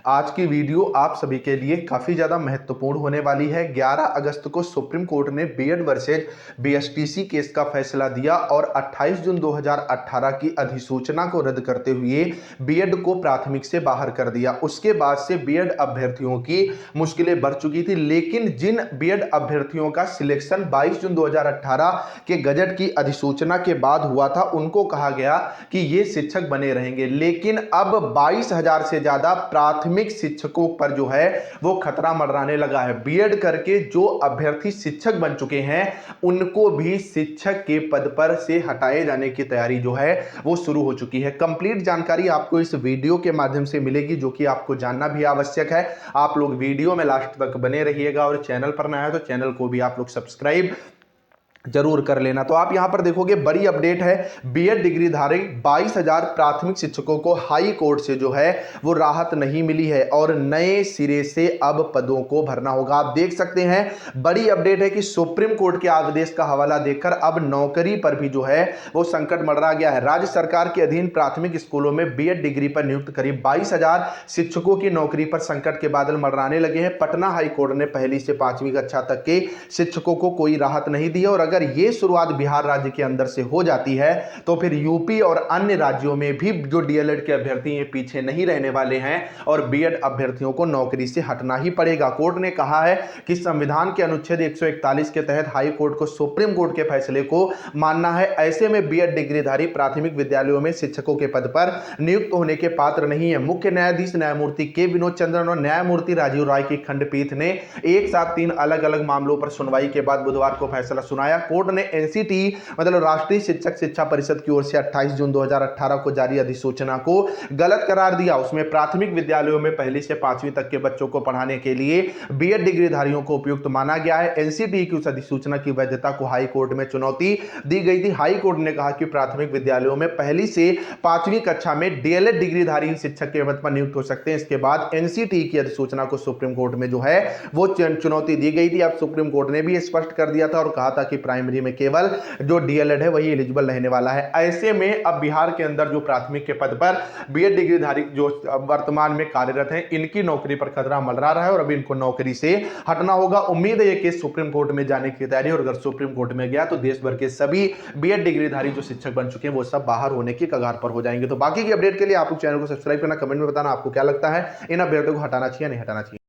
आज की वीडियो आप सभी के लिए काफ़ी ज़्यादा महत्वपूर्ण होने वाली है। 11 अगस्त को सुप्रीम कोर्ट ने बीएड वर्सेज बीएसटीसी केस का फैसला दिया और 28 जून 2018 की अधिसूचना को रद्द करते हुए बीएड को प्राथमिक से बाहर कर दिया। उसके बाद से बीएड अभ्यर्थियों की मुश्किलें बढ़ चुकी थी, लेकिन जिन बीएड अभ्यर्थियों का सिलेक्शन 22 जून 2018 के गजट की अधिसूचना के बाद हुआ था, उनको कहा गया कि ये शिक्षक बने रहेंगे। लेकिन अब 22,000 से ज्यादा प्राथमिक शिक्षकों पर जो है वो खतरा मंडराने लगा है। बीएड करके जो अभ्यर्थी शिक्षक बन चुके हैं उनको भी शिक्षक के पद पर से हटाए जाने की तैयारी जो है वो शुरू हो चुकी है। कंप्लीट जानकारी आपको इस वीडियो के माध्यम से मिलेगी, जो कि आपको जानना भी आवश्यक है। आप लोग वीडियो में लास्ट तक बने रहिएगा और चैनल पर नया है तो चैनल को भी आप लोग सब्सक्राइब जरूर कर लेना। तो आप यहां पर देखोगे बड़ी अपडेट है, बीएड डिग्रीधारी 22,000 प्राथमिक शिक्षकों को हाई कोर्ट से जो है वो राहत नहीं मिली है और नए सिरे से अब पदों को भरना होगा। आप देख सकते हैं बड़ी अपडेट है कि सुप्रीम कोर्ट के आदेश का हवाला देकर अब नौकरी पर भी जो है वो संकट मंडरा गया है। राज्य सरकार के अधीन प्राथमिक स्कूलों में बीएड डिग्री पर नियुक्त करीब 22,000 शिक्षकों की नौकरी पर संकट के बादल मंडराने लगे हैं। पटना हाईकोर्ट ने पहली से 5वीं कक्षा तक के शिक्षकों को कोई राहत नहीं दी और अगर ये शुरुआत बिहार राज्य के अंदर से हो जाती है तो फिर यूपी और अन्य राज्यों में भी जो डीएलएड के अभ्यर्थी हैं पीछे नहीं रहने वाले हैं और बीएड अभ्यर्थियों को नौकरी से हटना ही पड़ेगा। कोर्ट ने कहा है कि संविधान के अनुच्छेद 141 के तहत हाई कोर्ट को सुप्रीम कोर्ट के फैसले को मानना है। ऐसे में बीएड डिग्रीधारी प्राथमिक विद्यालयों में शिक्षकों के पद पर नियुक्त होने के पात्र नहीं है। मुख्य न्यायाधीश न्यायमूर्ति के विनोद चंद्रन और न्यायमूर्ति राजीव राय की खंडपीठ ने एक साथ 3 अलग अलग मामलों पर सुनवाई के बाद बुधवार को फैसला सुनाया। कोर्ट ने एनसीटी मतलब राष्ट्रीय शिक्षक शिक्षा परिषद की ओर से 28 जून 2018 को जारी अधिसूचना को गलत करार दिया। उसमें प्राथमिक विद्यालयों में पहली से 5वीं तक के बच्चों को पढ़ाने के लिए बीएड डिग्रीधारियों को उपयुक्त माना गया है। एनसीटी की उस अधिसूचना की वैधता को हाई कोर्ट में चुनौती दी गई थी। हाई कोर्ट ने कहा कि प्राथमिक विद्यालयों में पहली से 5वीं कक्षा में डीएलएड डिग्रीधारी शिक्षक के पद पर नियुक्त हो सकते हैं। इसके बाद एनसीटी की अधिसूचना को सुप्रीम कोर्ट में जो है वो चुनौती दी गई थी। अब सुप्रीम कोर्ट ने भी स्पष्ट कर दिया था और कहा था कि प्राइमरी में केवल जो डीएलएड है वही एलिजिबल रहने वाला है। ऐसे में अब बिहार के अंदर जो प्राथमिक के पद पर बीएड डिग्रीधारी जो वर्तमान में कार्यरत हैं इनकी नौकरी पर खतरा मंडरा रहा है और अभी इनको नौकरी से हटना होगा। उम्मीद है ये केस सुप्रीम कोर्ट में जाने की तैयारी और अगर सुप्रीम कोर्ट में गया तो देश भर के सभी बीएड डिग्रीधारी जो शिक्षक बन चुके हैं वो सब बाहर होने की कगार पर हो जाएंगे। तो बाकी की अपडेट के लिए आप लोग चैनल को सब्सक्राइब करना, कमेंट में बताना आपको क्या लगता है इन अभ्यर्थियों को हटाना चाहिए या नहीं हटाना चाहिए।